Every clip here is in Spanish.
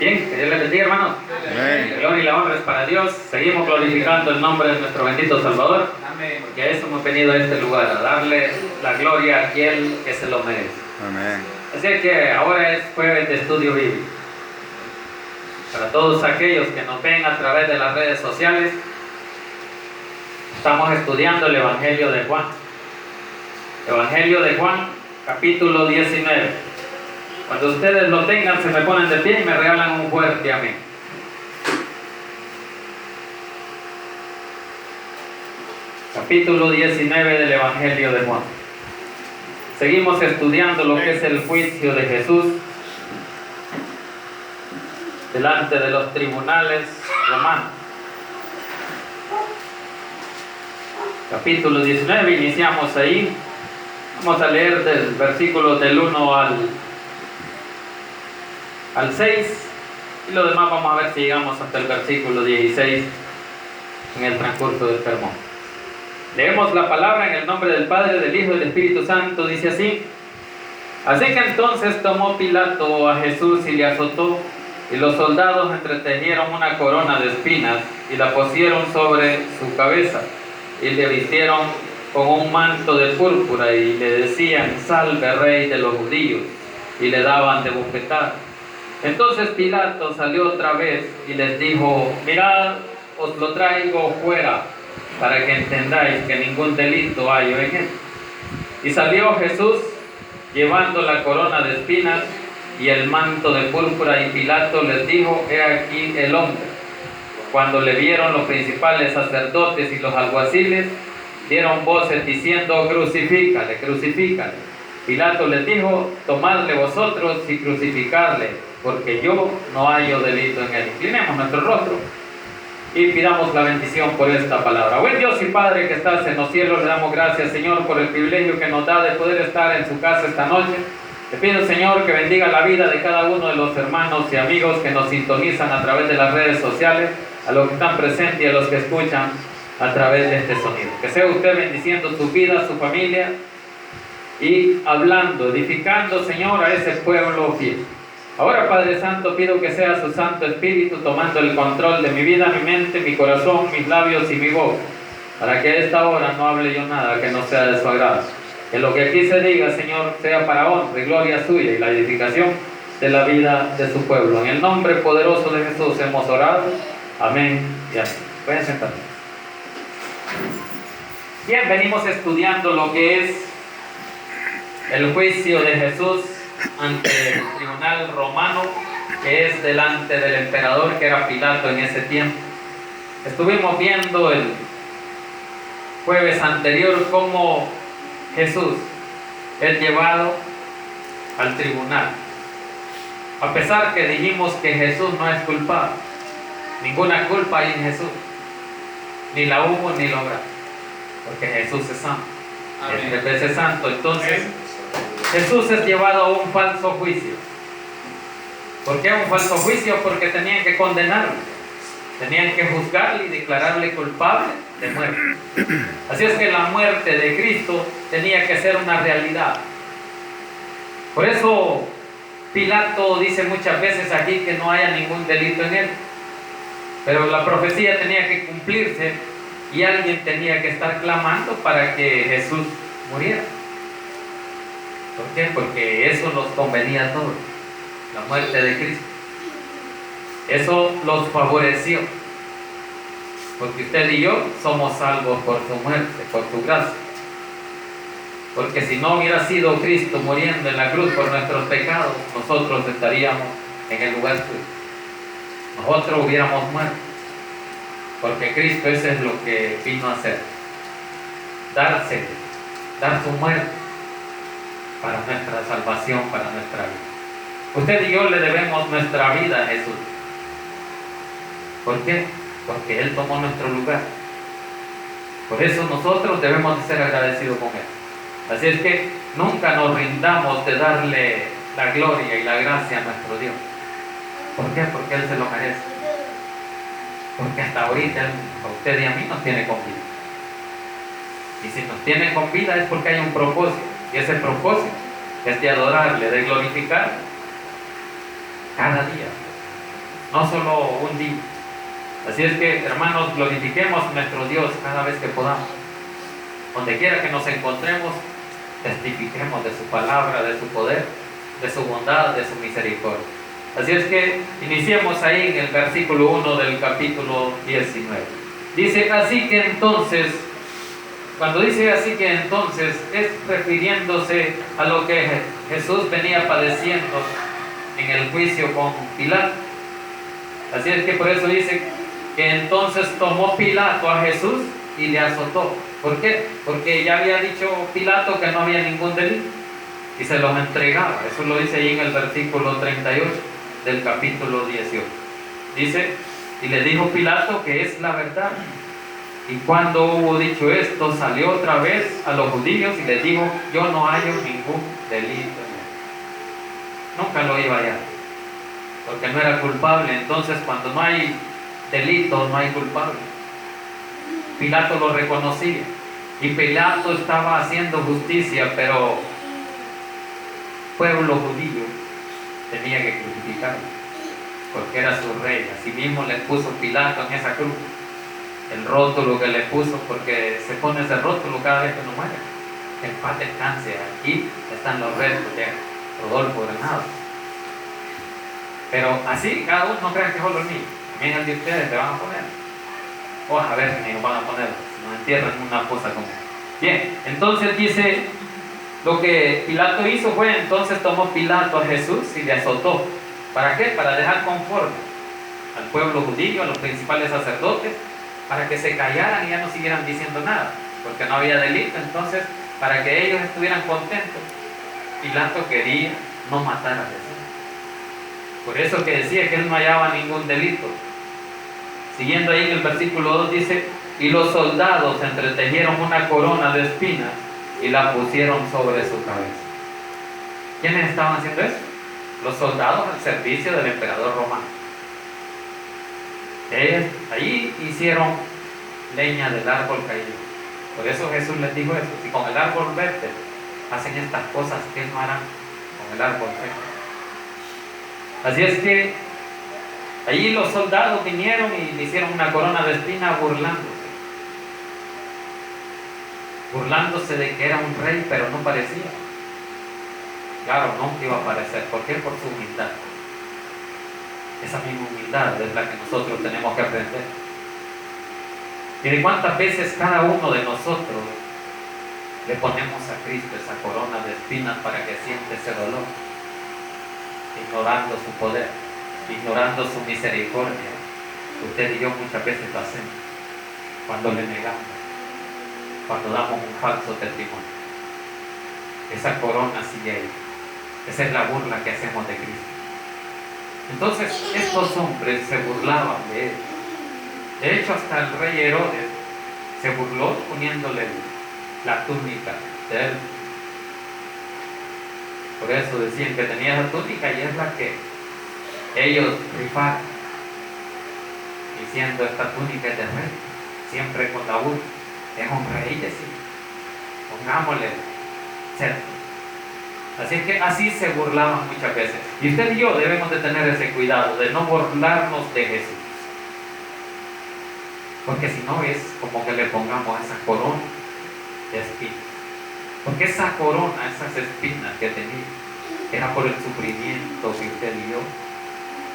Bien, que Dios les bendiga, hermanos. Amén. La gloria y la honra es para Dios. Seguimos glorificando el nombre de nuestro bendito Salvador. Amén. Porque a eso hemos venido a este lugar, a darle la gloria a aquel que se lo merece. Amén. Así que ahora es jueves de estudio bíblico. Para todos aquellos que nos ven a través de las redes sociales, estamos estudiando el Evangelio de Juan. Evangelio de Juan, capítulo 19. Cuando ustedes lo tengan, se me ponen de pie y me regalan un fuerte amén. Capítulo 19 del Evangelio de Juan. Seguimos estudiando lo que es el juicio de Jesús delante de los tribunales romanos. Capítulo 19, iniciamos ahí. Vamos a leer del versículo del 1 al 6 y lo demás vamos a ver si llegamos hasta el versículo 16 en el transcurso del sermón. Leemos la palabra en el nombre del Padre, del Hijo y del Espíritu Santo. Dice así: así que entonces tomó Pilato a Jesús y le azotó, y los soldados entretejieron una corona de espinas y la pusieron sobre su cabeza y le vistieron con un manto de púrpura y le decían: salve, rey de los judíos, y le daban de bofetar. Entonces Pilato salió otra vez y les dijo: mirad, os lo traigo fuera, para que entendáis que ningún delito hay en él. Y salió Jesús llevando la corona de espinas y el manto de púrpura, y Pilato les dijo: he aquí el hombre. Cuando le vieron los principales sacerdotes y los alguaciles, dieron voces diciendo: crucifícale, crucifícale. Pilato les dijo: tomadle vosotros y crucificadle, porque yo no hallo delito en él. Inclinemos nuestro rostro y pidamos la bendición por esta palabra. Buen Dios y Padre que estás en los cielos, le damos gracias, Señor, por el privilegio que nos da de poder estar en su casa esta noche. Te pido, Señor, que bendiga la vida de cada uno de los hermanos y amigos que nos sintonizan a través de las redes sociales, a los que están presentes y a los que escuchan a través de este sonido. Que sea usted bendiciendo su vida, su familia, y hablando, edificando, Señor, a ese pueblo fiel. Ahora, Padre Santo, pido que sea su Santo Espíritu tomando el control de mi vida, mi mente, mi corazón, mis labios y mi boca, para que a esta hora no hable yo nada que no sea de su agrado. Que lo que aquí se diga, Señor, sea para honra y gloria suya y la edificación de la vida de su pueblo. En el nombre poderoso de Jesús hemos orado. Amén y amén. Pueden sentarse. Bien, venimos estudiando lo que es el juicio de Jesús ante el tribunal romano, que es delante del emperador, que era Pilato en ese tiempo. Estuvimos viendo el jueves anterior cómo Jesús es llevado al tribunal, a pesar que dijimos que Jesús no es culpable. Ninguna culpa hay en Jesús, ni la hubo ni la habrá, porque Jesús es santo. Es 3 veces santo. Entonces Jesús es llevado a un falso juicio. ¿Por qué un falso juicio? Porque tenían que condenarlo, tenían que juzgarle y declararle culpable de muerte. Así es que la muerte de Cristo tenía que ser una realidad. Por eso Pilato dice muchas veces aquí que no haya ningún delito en él, pero la profecía tenía que cumplirse y alguien tenía que estar clamando para que Jesús muriera. ¿Por qué? Porque eso nos convenía a todos, la muerte de Cristo. Eso los favoreció, porque usted y yo somos salvos por su muerte, por su gracia. Porque si no hubiera sido Cristo muriendo en la cruz por nuestros pecados, nosotros estaríamos en el lugar suyo. Nosotros hubiéramos muerto, porque Cristo eso es lo que vino a hacer: dar su muerte para nuestra salvación, para nuestra vida. Usted y yo le debemos nuestra vida a Jesús. ¿Por qué? Porque Él tomó nuestro lugar. Por eso nosotros debemos de ser agradecidos con Él. Así es que nunca nos rindamos de darle la gloria y la gracia a nuestro Dios. ¿Por qué? Porque Él se lo merece. Porque hasta ahorita a usted y a mí nos tiene con vida. Y si nos tiene con vida es porque hay un propósito. Y ese propósito es de adorarle, de glorificarle cada día. no solo un día. Así es que, hermanos, glorifiquemos a nuestro Dios cada vez que podamos. Donde quiera que nos encontremos, testifiquemos de su palabra, de su poder, de su bondad, de su misericordia. Así es que iniciemos ahí en el versículo 1 del capítulo 19. Dice, así que entonces, cuando dice así que entonces, es refiriéndose a lo que Jesús venía padeciendo en el juicio con Pilato. Así es que por eso dice que entonces tomó Pilato a Jesús y le azotó. ¿Por qué? Porque ya había dicho Pilato que no había ningún delito y se los entregaba. Eso lo dice ahí en el versículo 38 del capítulo 18. Dice, y le dijo Pilato que es la verdad. Y cuando hubo dicho esto, salió otra vez a los judíos y les dijo, yo no hallo ningún delito en él. Nunca lo iba a hallar, porque no era culpable. Entonces, cuando no hay delito, no hay culpable. Pilato lo reconocía y Pilato estaba haciendo justicia, pero el pueblo judío tenía que crucificarlo porque era su rey. Asimismo le puso Pilato en esa cruz el rótulo que le puso, porque se pone ese rótulo cada vez que uno muere: en paz descanse. Aquí están los restos de Rodolfo Granado. Pero así cada uno, no crean que solo el mío, también el de ustedes le van a poner. A ver si nos van a poner, si nos entierran una cosa como. Bien, entonces dice, lo que Pilato hizo fue, entonces tomó Pilato a Jesús y le azotó. ¿Para qué? Para dejar conforme al pueblo judío, a los principales sacerdotes, para que se callaran y ya no siguieran diciendo nada, porque no había delito. Entonces, para que ellos estuvieran contentos, Pilato quería no matar a Jesús. Por eso que decía que él no hallaba ningún delito. Siguiendo ahí en el versículo 2 dice, y los soldados entretejieron una corona de espinas y la pusieron sobre su cabeza. ¿Quiénes estaban haciendo eso? Los soldados al servicio del emperador romano. Ellos allí hicieron leña del árbol caído. Por eso Jesús les dijo eso: si con el árbol verde hacen estas cosas, ¿qué no harán con el árbol caído? Así es que allí los soldados vinieron y le hicieron una corona de espinas burlándose de que era un rey, pero no parecía. Claro, nunca iba a parecer. ¿Por qué? Por su humildad. Esa misma humildad es la que nosotros tenemos que aprender. Y de cuántas veces cada uno de nosotros le ponemos a Cristo esa corona de espinas para que siente ese dolor, ignorando su poder, ignorando su misericordia. Usted y yo muchas veces lo hacemos cuando le negamos, cuando damos un falso testimonio. Esa corona sigue ahí. Esa es la burla que hacemos de Cristo. Entonces estos hombres se burlaban de él. De hecho, hasta el rey Herodes se burló poniéndole la túnica de él. Por eso decían que tenía esa túnica y es la que ellos rifaron, diciendo, esta túnica es de rey, siempre con la burla. Es un rey, decía, pongámosle cerco. Así es que así se burlaban muchas veces. Y usted y yo debemos de tener ese cuidado de no burlarnos de Jesús. Porque si no es como que le pongamos esa corona de espinas. Porque esa corona, esas espinas que tenía, era por el sufrimiento que usted y yo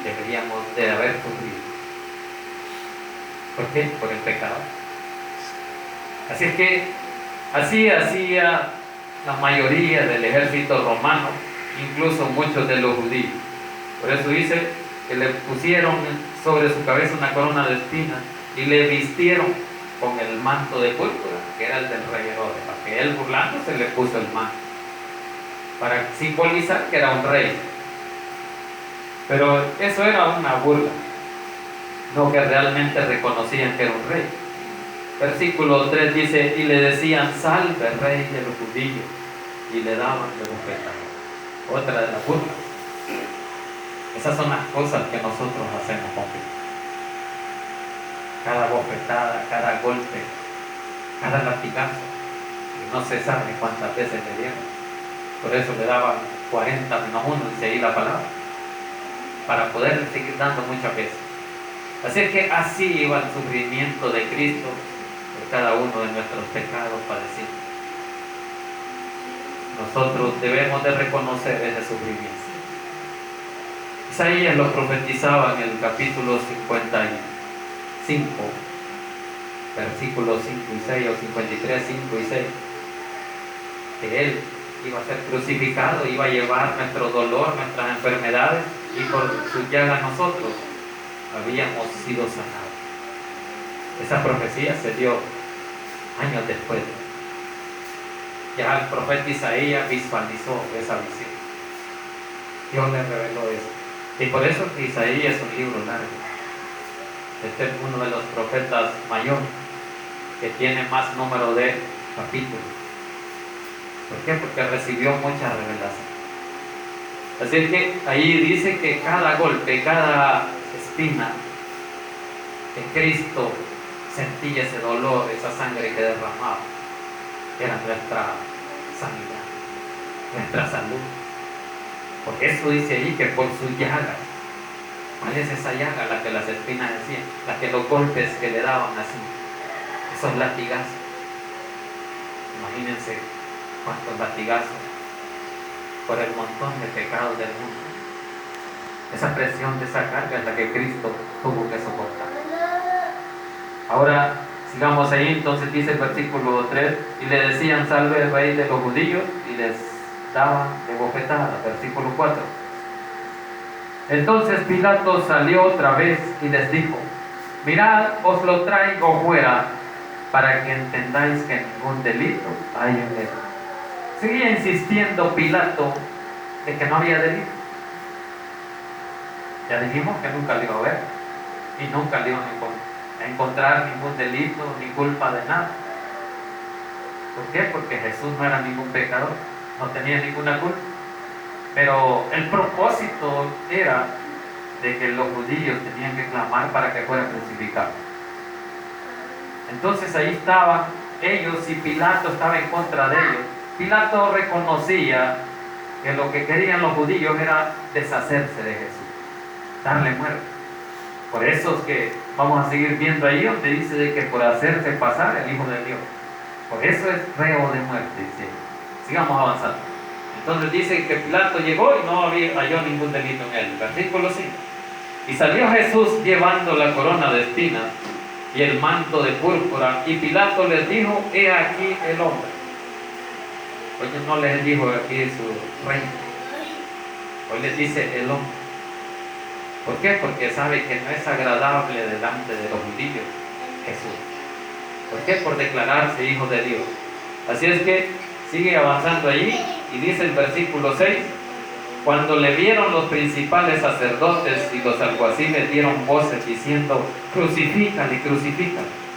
deberíamos de haber sufrido. ¿Por qué? Por el pecado. Así es que así hacía la mayoría del ejército romano, incluso muchos de los judíos. Por eso dice que le pusieron sobre su cabeza una corona de espinas y le vistieron con el manto de púrpura, que era el del rey Herodes, para que él, burlándose, le puso el manto para simbolizar que era un rey. Pero eso era una burla, no que realmente reconocían que era un rey. Versículo 3 dice, y le decían, salve rey de los judíos, y le daban de bofetada. Otra de las burlas. Esas son las cosas que nosotros hacemos con Cristo. Cada bofetada, cada golpe, cada latigazo, y no se sabe cuántas veces le dieron. Por eso le daban 40 menos 1, dice ahí la palabra. para poder seguir dando muchas veces. Así es que así iba el sufrimiento de Cristo por cada uno de nuestros pecados padecidos. Nosotros debemos de reconocer ese sufrimiento. Isaías lo profetizaba en el capítulo 55, versículos 5 y 6, o 53, 5 y 6, que Él iba a ser crucificado, iba a llevar nuestro dolor, nuestras enfermedades, y por sus llagas nosotros habíamos sido sanados. Esa profecía se dio años después. Ya el profeta Isaías visualizó esa visión. Dios le reveló eso. Y por eso que Isaías es un libro largo. Este es uno de los profetas mayores que tiene más número de capítulos. ¿Por qué? Porque recibió mucha revelación. Así es que ahí dice que cada golpe, cada espina, que Cristo sentía ese dolor, esa sangre que derramaba, era nuestra sanidad, nuestra salud. Por eso dice ahí que por sus llagas. ¿Cuál es esa llaga? La que las espinas decían, la que los golpes que le daban así, esos latigazos. Imagínense cuántos latigazos por el montón de pecados del mundo. Esa presión de esa carga es la que Cristo tuvo que soportar. Ahora sigamos ahí, entonces dice el versículo 3, y le decían: salve el rey de los judíos, y les daban de bofetadas. Versículo 4. Entonces Pilato salió otra vez y les dijo: mirad, os lo traigo fuera, para que entendáis que ningún delito hay en él. Seguía insistiendo Pilato de que no había delito. Ya dijimos que nunca le iba a ver y nunca le iban a encontrar ningún delito ni culpa de nada. ¿Por qué? Porque Jesús no era ningún pecador, no tenía ninguna culpa. Pero el propósito era de que los judíos tenían que clamar para que fuera crucificado. Entonces ahí estaban ellos y Pilato estaba en contra de ellos. Pilato reconocía que lo que querían los judíos era deshacerse de Jesús, darle muerte. Por eso es que vamos a seguir viendo ahí donde dice de que por hacerse pasar el Hijo de Dios. Por eso es reo de muerte, dice. Sigamos avanzando. Entonces dice que Pilato llegó y no halló ningún delito en él. Versículo 5. Y salió Jesús llevando la corona de espinas y el manto de púrpura, y Pilato les dijo: he aquí el hombre. Hoy no les dijo aquí su reino, hoy les dice el hombre. ¿Por qué? Porque sabe que no es agradable delante de los judíos Jesús. ¿Por qué? Por declararse hijo de Dios. Así es que sigue avanzando allí y dice el versículo 6: cuando le vieron los principales sacerdotes y los alguaciles dieron voces diciendo: crucifícale, crucifícale.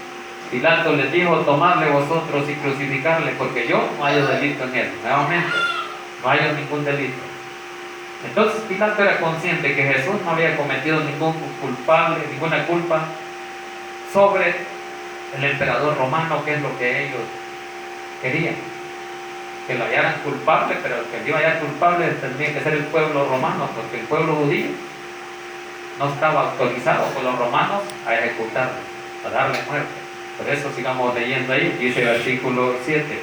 Pilato les dijo: tomadle vosotros y crucificarle, porque yo no hallo delito en él. Nuevamente, no hallo ningún delito. Entonces Pilato era consciente que Jesús no había cometido ninguna culpa sobre el emperador romano, que es lo que ellos querían, que lo hallaran culpable, pero el que lo iba a hallar culpable tendría que ser el pueblo romano, porque el pueblo judío no estaba autorizado por los romanos a ejecutarlo, a darle muerte. Por eso sigamos leyendo ahí, dice el versículo 7.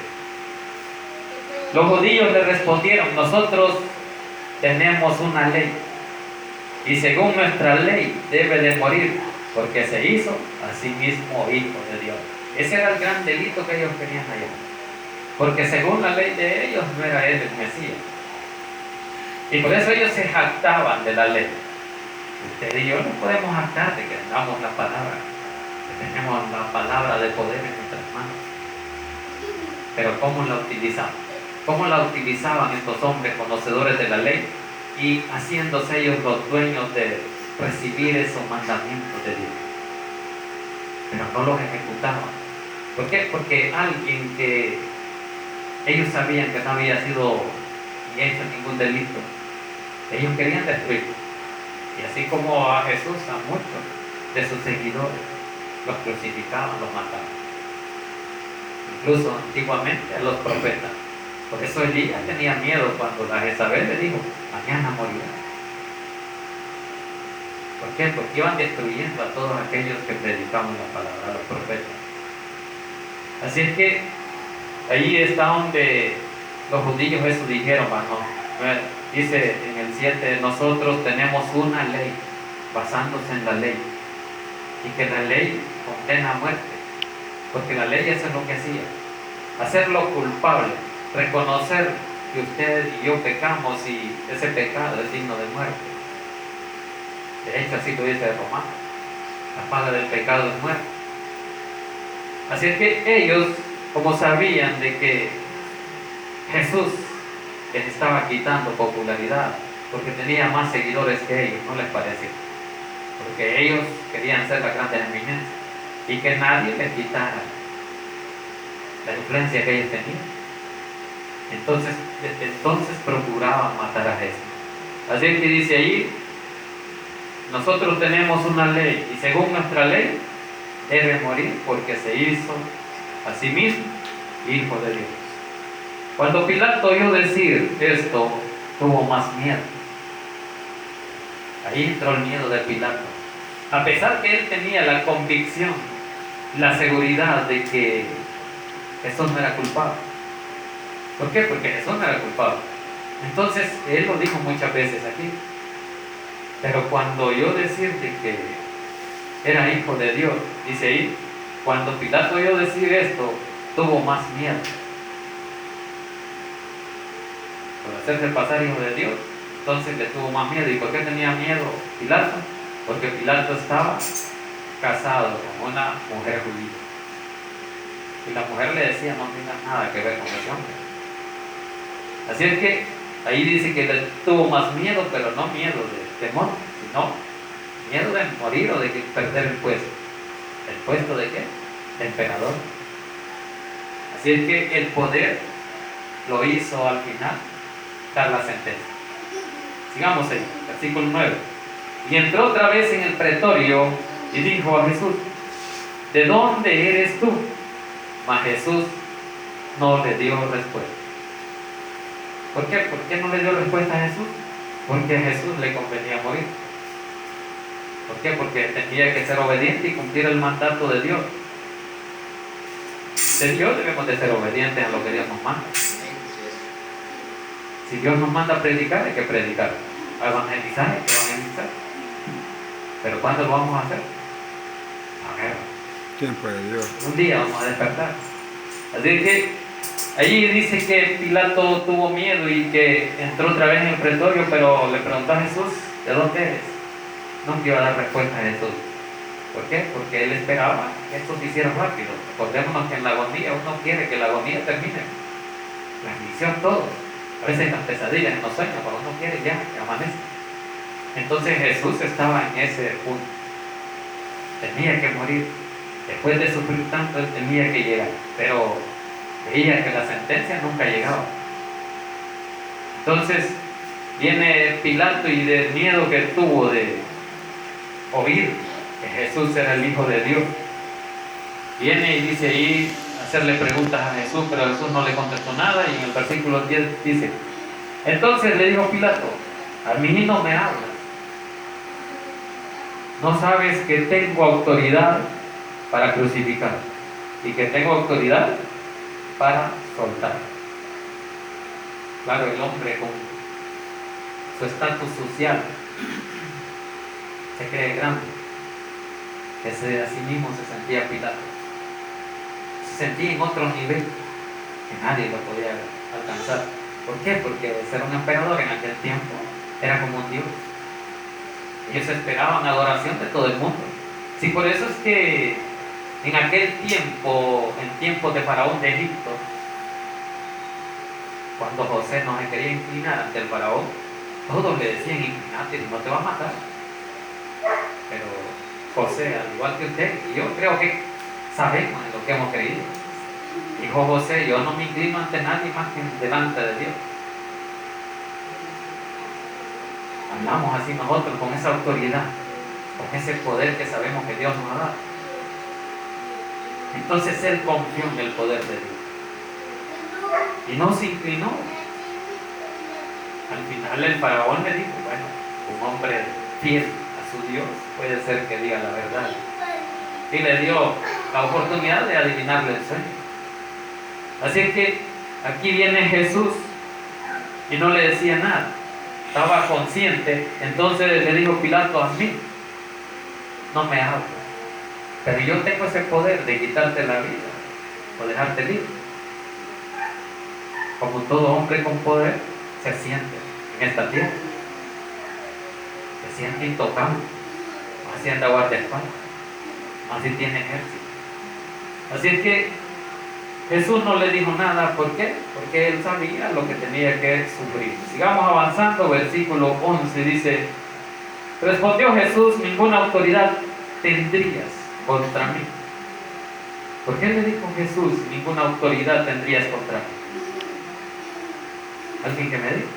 Los judíos le respondieron: nosotros tenemos una ley, y según nuestra ley debe de morir, porque se hizo a sí mismo hijo de Dios. Ese era el gran delito que ellos querían hallar, porque según la ley de ellos no era él el Mesías. Y por eso ellos se jactaban de la ley. Usted y yo no podemos jactar de que damos la palabra, que tenemos la palabra de poder en nuestras manos. Pero ¿cómo la utilizamos? ¿Cómo la utilizaban estos hombres conocedores de la ley y haciéndose ellos los dueños de recibir esos mandamientos de Dios? Pero no los ejecutaban. ¿Por qué? Porque alguien que ellos sabían que no había sido hecho ningún delito, ellos querían destruirlo. Y así como a Jesús, a muchos de sus seguidores los crucificaban, los mataban. Incluso antiguamente a los profetas. Por eso Elías tenía miedo cuando la Jezabel le dijo: mañana morirá. ¿Por qué? Porque iban destruyendo a todos aquellos que predicaban la palabra, a los profetas. Así es que ahí está donde los judíos eso dijeron, no. Dice en el 7, nosotros tenemos una ley, basándose en la ley, y que la ley condena a muerte, porque la ley eso es lo que hacía, hacerlo culpable, reconocer que usted y yo pecamos y ese pecado es digno de muerte. De hecho así lo dice Romano, la paga del pecado es muerte. Así es que ellos, como sabían de que Jesús les estaba quitando popularidad, porque tenía más seguidores que ellos, ¿no les parece? Porque ellos querían ser las grandes eminencias y que nadie les quitara la influencia que ellos tenían. Entonces, desde entonces procuraban matar a Jesús. Así es que dice ahí, nosotros tenemos una ley y según nuestra ley debe morir porque se hizo a sí mismo hijo de Dios. Cuando Pilato oyó decir esto, tuvo más miedo. Ahí entró el miedo de Pilato. A pesar que él tenía la convicción, la seguridad de que Jesús no era culpable. ¿Por qué? Porque Jesús no era culpable. Entonces, él lo dijo muchas veces aquí. Pero cuando oyó decir de que era hijo de Dios, dice ahí, cuando Pilato oyó decir esto, tuvo más miedo. Por hacerse pasar hijo de Dios, entonces le tuvo más miedo. ¿Y por qué tenía miedo Pilato? Porque Pilato estaba casado con una mujer judía. Y la mujer le decía, no tengas nada que ver con ese hombre. Así es que ahí dice que le tuvo más miedo, pero no miedo de temor, sino miedo de morir o de perder el puesto. ¿El puesto de qué? De emperador. Así es que el poder lo hizo al final dar la sentencia. Sigamos ahí, versículo 9. Y entró otra vez en el pretorio y dijo a Jesús, ¿de dónde eres tú? Mas Jesús no le dio respuesta. ¿Por qué? ¿Por qué no le dio respuesta a Jesús? Porque a Jesús le convenía morir. ¿Por qué? Porque tenía que ser obediente y cumplir el mandato de Dios. De Dios debemos de ser obedientes a lo que Dios nos manda. Si Dios nos manda a predicar, hay que predicar. A evangelizar, hay que evangelizar. Pero ¿cuándo lo vamos a hacer? A ver. Tiempo de Dios. Un día vamos a despertar. Así que allí dice que Pilato tuvo miedo y que entró otra vez en el pretorio, pero le preguntó a Jesús, ¿de dónde eres? No iba a dar respuesta a Jesús. ¿Por qué? Porque él esperaba que esto se hiciera rápido. Recordémonos que en la agonía uno quiere que la agonía termine. La aflicción, todo. A veces en las pesadillas, en los sueños, cuando uno quiere ya que amanezca. Entonces Jesús estaba en ese punto. Tenía que morir. Después de sufrir tanto, él tenía que llegar. Pero veía que la sentencia nunca llegaba. Entonces viene Pilato y del miedo que tuvo de oír que Jesús era el Hijo de Dios, viene y dice ahí hacerle preguntas a Jesús, pero Jesús no le contestó nada. Y en el versículo 10 dice, entonces le dijo Pilato, a mí no me hablas, ¿no sabes que tengo autoridad para crucificar y que tengo autoridad para soltar? Claro, el hombre con su estatus social se cree grande, que a sí mismo se sentía Pilato, se sentía en otro nivel que nadie lo podía alcanzar. ¿Por qué? Porque ser un emperador en aquel tiempo era como un dios. Ellos esperaban adoración de todo el mundo. Sí, por eso es que en aquel tiempo, en tiempos de Faraón de Egipto, cuando José no se quería inclinar ante el Faraón, todos le decían, inclinate, no te va a matar. Pero José, al igual que usted y yo, creo que sabemos en lo que hemos creído. Dijo José, yo no me inclino ante nadie más que delante de Dios. Hablamos así nosotros, con esa autoridad, con ese poder que sabemos que Dios nos ha dado. Entonces él confió en el poder de Dios y no se inclinó. Al final el faraón le dijo, bueno, un hombre fiel a su Dios, puede ser que diga la verdad. Y le dio la oportunidad de adivinarle el sueño. Así que aquí viene Jesús y no le decía nada. Estaba consciente. Entonces le dijo Pilato: a mí no me habla, pero yo tengo ese poder de quitarte la vida o dejarte libre. Como todo hombre con poder se siente en esta tierra, se siente intocable. Así anda guardaespaldas, así tiene ejército. Así es que Jesús no le dijo nada. ¿Por qué? Porque él sabía lo que tenía que sufrir. Sigamos avanzando. Versículo 11 dice: respondió Jesús: ninguna autoridad tendrías contra mí. ¿Por qué le dijo Jesús: ninguna autoridad tendrías contra mí? ¿Alguien que me diga?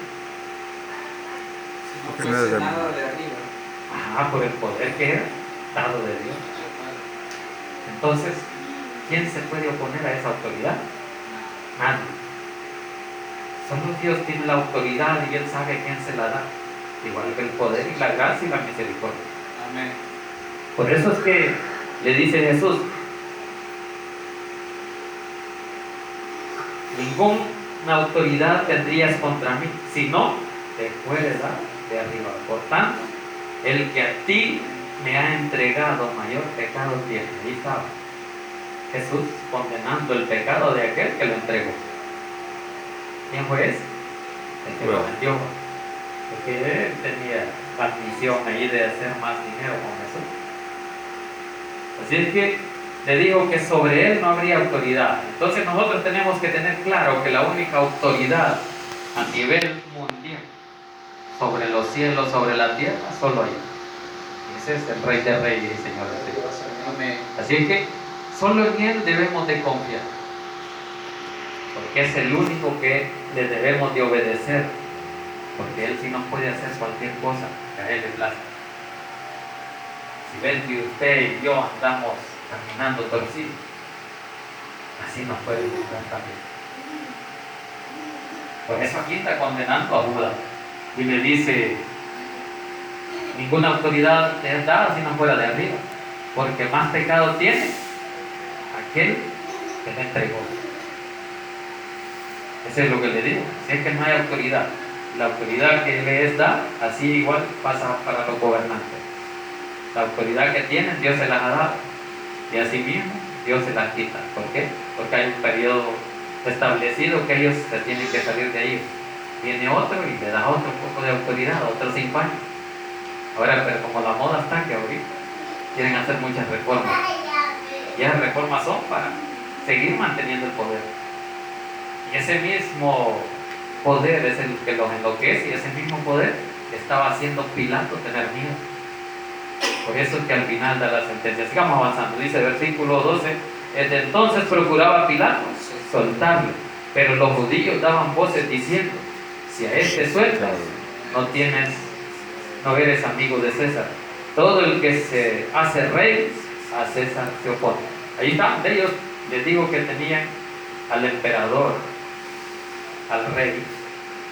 Si no fuese nada de arriba. Por el poder que era dado de Dios. Entonces, ¿quién se puede oponer a esa autoridad? Nadie. Solo Dios tiene la autoridad y Él sabe quién se la da. Igual que el poder y la gracia y la misericordia. Amén. Por eso es que le dice Jesús: ninguna autoridad tendrías contra mí, sino te puede dar de arriba. Por tanto, el que a ti me ha entregado mayor pecado tiene. Ahí estaba Jesús condenando el pecado de aquel que lo entregó. ¿Quién fue ese? El que lo vendió. Porque él tenía la misión ahí de hacer más dinero con Jesús. Así es que le dijo que sobre él no habría autoridad. Entonces nosotros tenemos que tener claro que la única autoridad a nivel mundial sobre los cielos, sobre la tierra, solo hay. Ese es el Rey de Reyes y Señor de Reyes. Amén. Así es que solo en Él debemos de confiar, porque es el único que le debemos de obedecer, porque Él sí nos puede hacer cualquier cosa que a Él le plazca. Si ven que usted y yo andamos caminando torcidos, así nos puede juzgar también. Por eso aquí está condenando a Judas y le dice: ninguna autoridad te es dada si no fuera de arriba, porque más pecado tiene aquel que te entregó. Eso es lo que le digo. Si es que no hay autoridad, la autoridad que le es dada, así igual pasa para los gobernantes. La autoridad que tienen, Dios se las ha dado, y así mismo Dios se las quita. ¿Por qué? Porque hay un periodo establecido que ellos se tienen que salir de ahí. Viene otro y le da otro poco de autoridad, otros 5 años. Ahora, pero como la moda está que ahorita quieren hacer muchas reformas, y esas reformas son para seguir manteniendo el poder. Y ese mismo poder es el que los enloquece, y ese mismo poder estaba haciendo Pilato tener miedo. Por eso es que al final da la sentencia. Sigamos avanzando. Dice versículo 12: desde entonces procuraba Pilato soltarle, pero los judíos daban voces diciendo: si a este sueltas, no eres amigo de César. Todo el que se hace rey, a César se opone. Ahí están, de ellos les digo que tenían al emperador, al rey,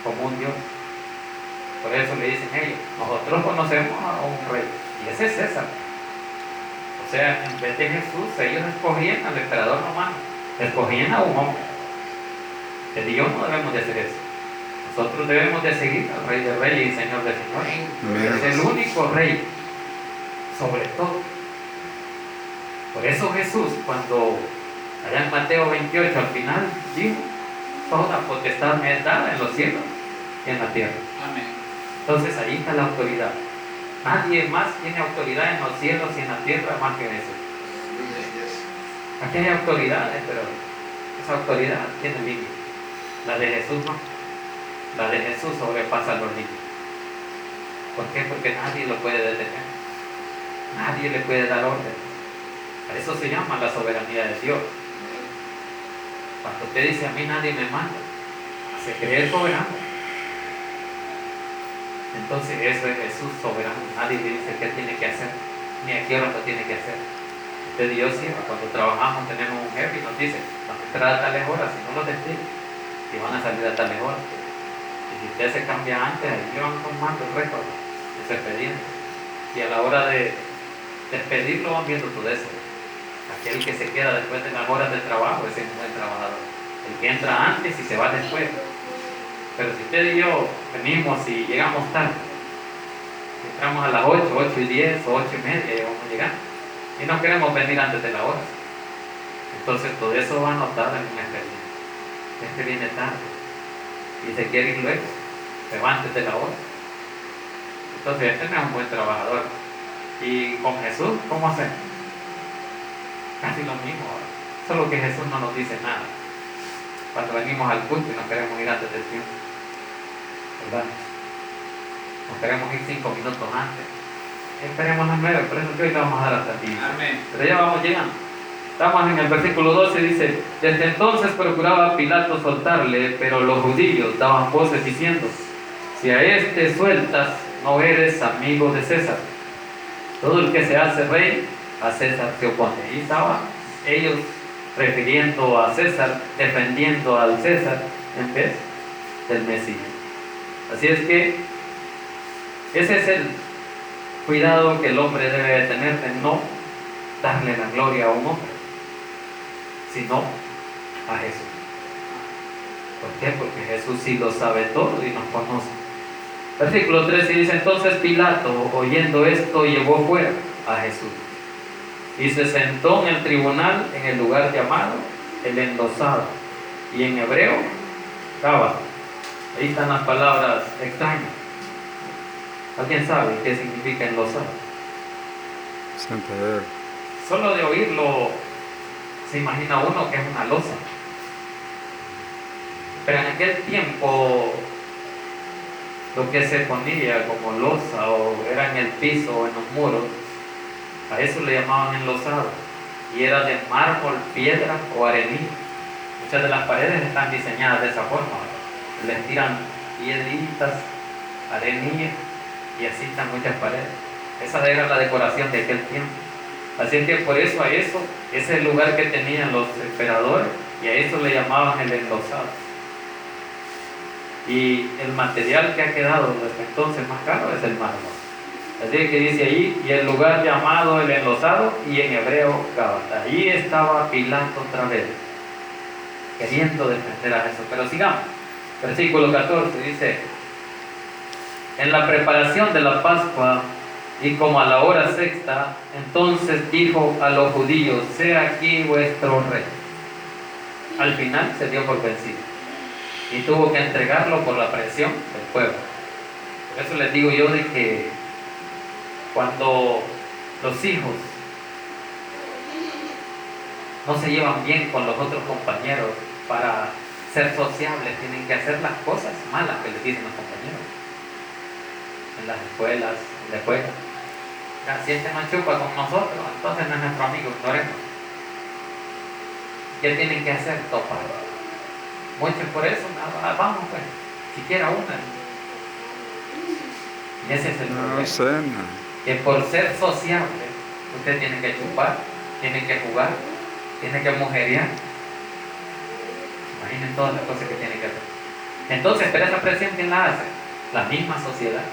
como un Dios. Por eso le dicen ellos: nosotros conocemos a un rey, y ese es César. O sea, en vez de Jesús, ellos escogían al emperador romano, escogían a un hombre. Que Dios no debemos de hacer eso. Nosotros debemos de seguir al Rey de Reyes y Señor de Señores. Es el único Rey sobre todo. Por eso Jesús, cuando allá en Mateo 28 al final dijo: toda potestad me es dada en los cielos y en la tierra. Amén. Entonces ahí está la autoridad. Nadie más tiene autoridad en los cielos y en la tierra más que Jesús. Aquí hay autoridades, pero esa autoridad tiene límites. La de Jesús no. La de Jesús sobrepasa los límites. ¿Por qué? Porque nadie lo puede detener. Nadie le puede dar orden. A eso se llama la soberanía de Dios. Cuando usted dice: a mí nadie me manda, se cree soberano. Entonces eso es Jesús soberano. Nadie le dice qué tiene que hacer, ni a qué hora lo tiene que hacer. Usted Dios sirva. Cuando trabajamos tenemos un jefe y nos dice: van a entrar a tales horas, si no los despiden, y van a salir a tales horas. Y si usted se cambia antes, ahí le van tomando el récord de ese expediente. Y a la hora de despedirlo van viendo todo eso. Aquel que se queda después de las horas de trabajo, ese es un buen trabajador. El que entra antes y se va después. Pero si usted y yo venimos y llegamos tarde, entramos a las 8, 8 y 10 o 8 y media y vamos a llegar, y no queremos venir antes de la hora, entonces todo eso va anotado en una experiencia. Este viene tarde y se quiere ir luego, se va antes de la hora. Entonces este no es un buen trabajador. Y con Jesús, ¿cómo hacemos? Casi lo mismo ahora, solo que Jesús no nos dice nada cuando venimos al culto y nos queremos ir antes del tiempo, ¿verdad? Nos queremos ir 5 minutos antes. Esperemos las 9, por eso que hoy le vamos a dar hasta aquí. Amén. Pero ya vamos llegando. Estamos en el versículo 12, dice: desde entonces procuraba Pilato soltarle, pero los judíos daban voces diciendo: si a este sueltas, no eres amigo de César. Todo el que se hace rey, a César se opone. Y estaban ellos refiriendo a César, defendiendo al César en vez del Mesías. Así es que ese es el cuidado que el hombre debe tener, de no darle la gloria a un hombre, sino a Jesús. ¿Por qué? Porque Jesús sí lo sabe todo y nos conoce. Versículo 13 dice: entonces Pilato, oyendo esto, llevó fuera a Jesús y se sentó en el tribunal en el lugar llamado el Enlosado, y en hebreo Gabata. Ahí están las palabras extrañas. ¿Alguien sabe qué significa enlosado? Santander. Solo de oírlo se imagina uno que es una losa. Pero en aquel tiempo lo que se ponía como losa o era en el piso o en los muros, a eso le llamaban enlosado, y era de mármol, piedra o arenilla. Muchas de las paredes están diseñadas de esa forma. Les tiran piedritas, arenilla, y así están muchas paredes. Esa era la decoración de aquel tiempo. Así es que por eso a eso, ese es el lugar que tenían los emperadores, y a eso le llamaban el enlosado. Y el material que ha quedado desde entonces más caro es el mármol. Así que dice ahí: y el lugar llamado el enlosado, y en hebreo Gabata. Allí estaba Pilato otra vez, queriendo defender a Jesús. Pero sigamos. Versículo 14 dice: en la preparación de la Pascua, y como a la hora sexta, entonces dijo a los judíos: sé aquí vuestro rey. Al final se dio por vencido y tuvo que entregarlo por la presión del pueblo. Por eso les digo yo de que cuando los hijos no se llevan bien con los otros compañeros, para ser sociables tienen que hacer las cosas malas que les dicen los compañeros. En las escuelas, en la escuela. Si este no chupa con nosotros, entonces no es nuestro amigo, ignoremos. ¿Qué tienen que hacer? Topar. Muchos por eso, vamos pues, siquiera una. Y ese es el problema. No sé, no. Que por ser sociable, usted tiene que chupar, tiene que jugar, tiene que mujerear. Imaginen todas las cosas que tiene que hacer. Entonces, pero esa presión, ¿quién la hace? La misma sociedad.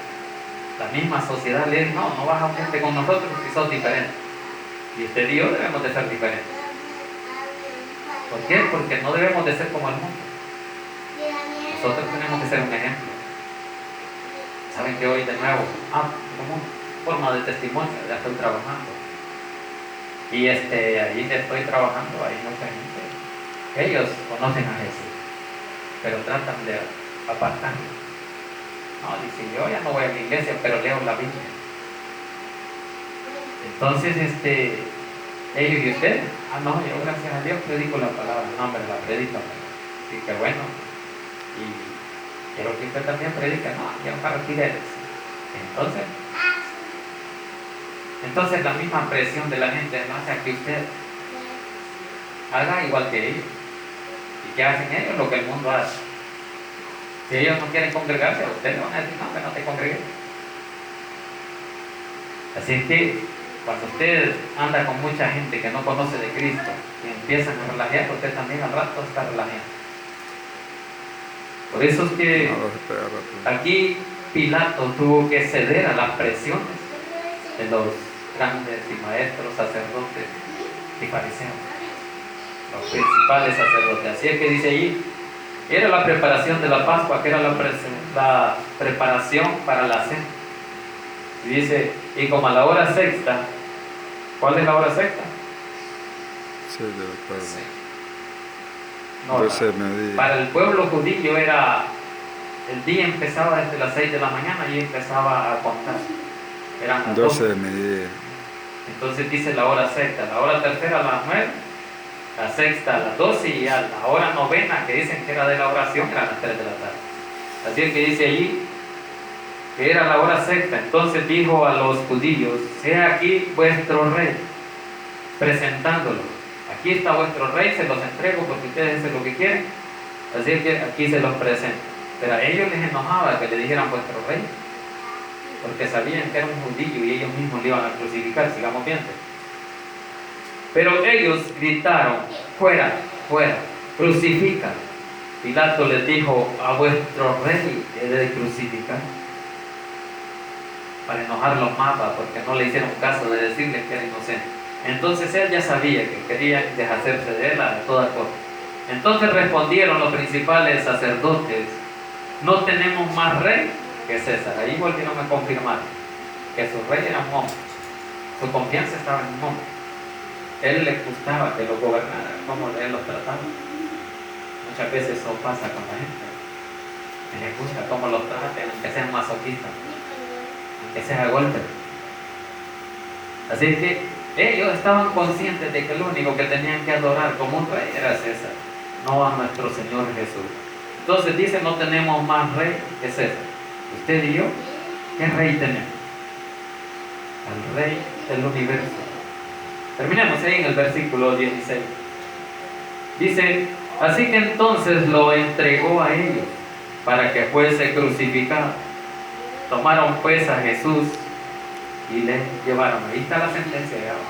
La misma sociedad le dice: no vas a unirte con nosotros si sos diferente. Y usted y yo debemos de ser diferentes. ¿Por qué? Porque no debemos de ser como el mundo. Nosotros tenemos que ser un ejemplo. Saben que hoy de nuevo, como forma de testimonio, ya estoy trabajando. Y ahí estoy trabajando, hay mucha gente. Ellos conocen a Jesús, pero tratan de apartarlo. No, dice: yo ya no voy a la iglesia, pero leo la Biblia. Entonces, ellos y usted, no, yo gracias a Dios predico la palabra. No, hombre, la predico. Así que bueno, y quiero que usted también predique. No, yo para alquileres. Entonces la misma presión de la gente no hace que usted haga igual que ellos. ¿Y qué hacen ellos? Lo que el mundo hace. Si ellos no quieren congregarse, a usted le van a decir: no, que no te congregues. Así es que cuando usted anda con mucha gente que no conoce de Cristo y empiezan a relajar, usted también al rato está relajando. Por eso es que aquí Pilato tuvo que ceder a las presiones de los grandes y maestros, sacerdotes y fariseos, los principales sacerdotes. Así es que dice ahí, era la preparación de la Pascua, que era la preparación para la cena. Y dice, y como a la hora sexta, ¿cuál es la hora sexta? 6 de la tarde. No, 12 de mediodía. para el pueblo judío era, el día empezaba desde las 6 de la mañana y empezaba a contar. Eran las 12 12. de mediodía. Entonces dice la hora sexta, la hora tercera a las 9, la sexta a las 12 y a la hora novena, que dicen que era de la oración, eran las 3 de la tarde. Así es que dice allí que era la hora sexta. Entonces dijo a los judíos, sea aquí vuestro rey, presentándolo. Aquí está vuestro rey, se los entrego porque ustedes hacen lo que quieren. Así es que aquí se los presento. Pero a ellos les enojaba que le dijeran vuestro rey, porque sabían que era un judío y ellos mismos le iban a crucificar, sigamos viendo. Pero ellos gritaron, fuera, fuera, crucifica. Pilato les dijo, a vuestro rey he de crucificar. Para enojarlos más, porque no le hicieron caso de decirles que era inocente. Entonces él ya sabía que querían deshacerse de él a toda costa. Entonces respondieron los principales sacerdotes, no tenemos más rey que César. Ahí volvieron a confirmar que su rey era un hombre. Su confianza estaba en un hombre. Él le gustaba que lo gobernara, como él los trataba. Muchas veces eso pasa con la gente. Les gusta cómo los traten, aunque sean masoquistas, aunque sea a golpe. Así que ellos estaban conscientes de que el único que tenían que adorar como un rey era César, no a nuestro Señor Jesús. Entonces dice, no tenemos más rey que César. Usted y yo, ¿qué rey tenemos? Al rey del universo. Terminemos ahí en el versículo 16. Dice, así que entonces lo entregó a ellos para que fuese crucificado. Tomaron pues a Jesús y le llevaron. Ahí está la sentencia de ahora.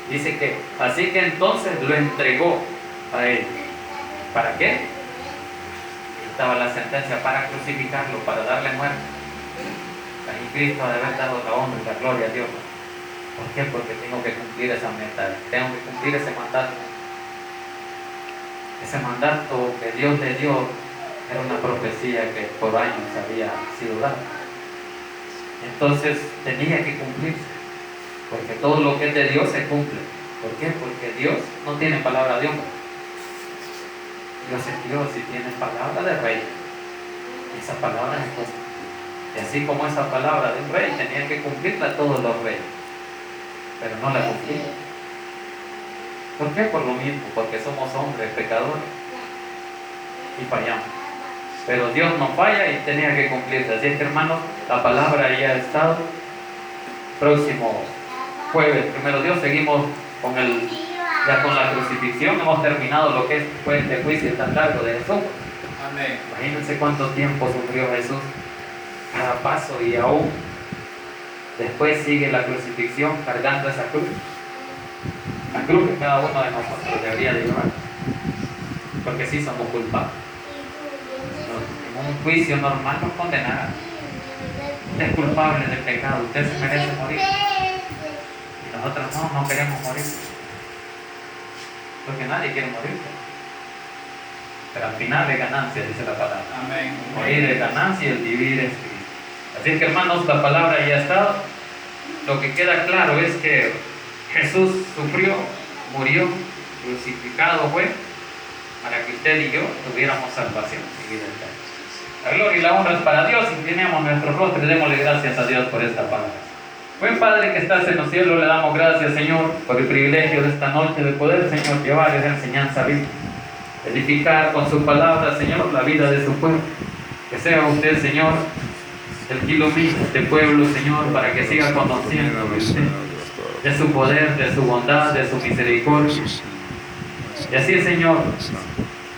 Dice que, así que entonces lo entregó a él. ¿Para qué? Ahí estaba la sentencia, para crucificarlo, para darle muerte. Ahí Cristo ha de haber dado la honra y la gloria a Dios. ¿Por qué? Porque tengo que cumplir esa meta, tengo que cumplir ese mandato. Ese mandato que Dios le dio era una profecía que por años había sido dada. Entonces tenía que cumplirse, porque todo lo que es de Dios se cumple. ¿Por qué? Porque Dios no tiene palabra de hombre. Dios es Dios y tiene palabra de rey. Y esa palabra es justa. Y así como esa palabra de un rey, tenían que cumplirla todos los reyes. Pero no la cumplieron. ¿Por qué? Por lo mismo, porque somos hombres pecadores y fallamos. Pero Dios no falla y tenía que cumplirse. Así es que, hermanos, la palabra ya ha estado. Próximo jueves, primero Dios, seguimos con ya con la crucifixión. Hemos terminado lo que es el juicio tan largo de Jesús. Amén. Imagínense cuánto tiempo sufrió Jesús, cada paso, y aún después sigue la crucifixión cargando esa cruz. La cruz que cada uno de nosotros debería de llevar, porque sí somos culpables. En un juicio normal nos condenarán. Usted es culpable de pecado, usted se merece morir. Y nosotros no queremos morir, porque nadie quiere morir. Pero al final es ganancia, dice la palabra. Amén. Morir es ganancia y el vivir es Cristo. Así es que, hermanos, la palabra ya está. Lo que queda claro es que Jesús sufrió, murió, crucificado fue, para que usted y yo tuviéramos salvación y vida eterna. La gloria y la honra es para Dios. Inclinemos nuestro rostro y démosle gracias a Dios por esta palabra. Buen Padre que estás en los cielos, le damos gracias, Señor, por el privilegio de esta noche de poder, Señor, llevar esa enseñanza viva, edificar con su palabra, Señor, la vida de su pueblo. Que sea usted, Señor, el que ilumine este pueblo, Señor, para que siga conociendo de usted, de su poder, de su bondad, de su misericordia. Y así, Señor,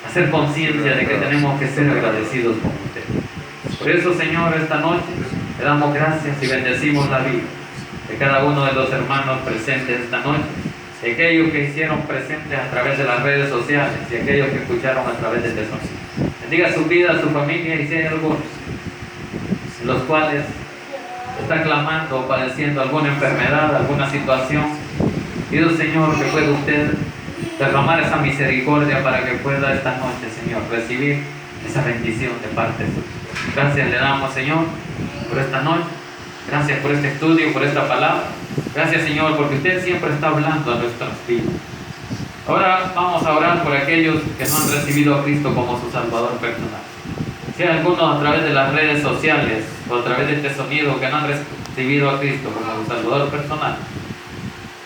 hacer conciencia de que tenemos que ser agradecidos con usted. Por eso, Señor, esta noche le damos gracias y bendecimos la vida de cada uno de los hermanos presentes esta noche, de aquellos que hicieron presentes a través de las redes sociales y aquellos que escucharon a través de tesoro. Bendiga su vida, su familia, y si hay algunos en los cuales está clamando o padeciendo alguna enfermedad, alguna situación, pido, Señor, que pueda usted derramar esa misericordia para que pueda esta noche, Señor, recibir esa bendición de parte de Dios. Gracias le damos, Señor, por esta noche. Gracias por este estudio, por esta palabra. Gracias, Señor, porque usted siempre está hablando a nuestras vidas. Ahora vamos a orar por aquellos que no han recibido a Cristo como su Salvador personal. Si hay algunos a través de las redes sociales o a través de este sonido que no han recibido a Cristo como su Salvador personal,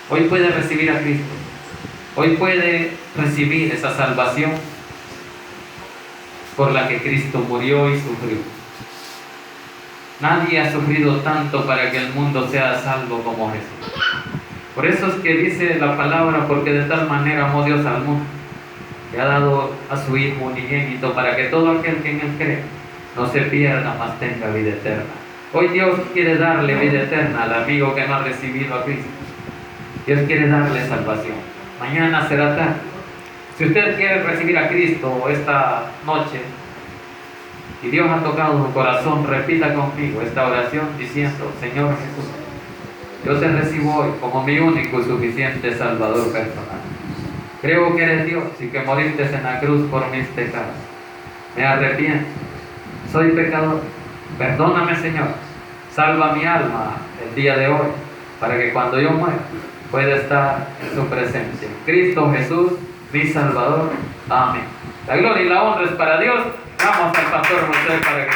hoy puede recibir a Cristo. Hoy puede recibir esa salvación por la que Cristo murió y sufrió. Nadie ha sufrido tanto para que el mundo sea salvo como Jesús. Por eso es que dice la palabra, porque de tal manera amó Dios al mundo, que ha dado a su Hijo unigénito, para que todo aquel que en Él cree no se pierda, mas tenga vida eterna. Hoy Dios quiere darle vida eterna al amigo que no ha recibido a Cristo. Dios quiere darle salvación. Mañana será tarde. Si usted quiere recibir a Cristo esta noche y Dios ha tocado su corazón, repita conmigo esta oración diciendo: Señor Jesús, yo te recibo hoy como mi único y suficiente Salvador personal. Creo que eres Dios y que moriste en la cruz por mis pecados. Me arrepiento, soy pecador. Perdóname, Señor. Salva mi alma el día de hoy, para que cuando yo muera pueda estar en su presencia. Cristo Jesús, mi Salvador. Amén. La gloria y la honra es para Dios. Vamos al pastor José para que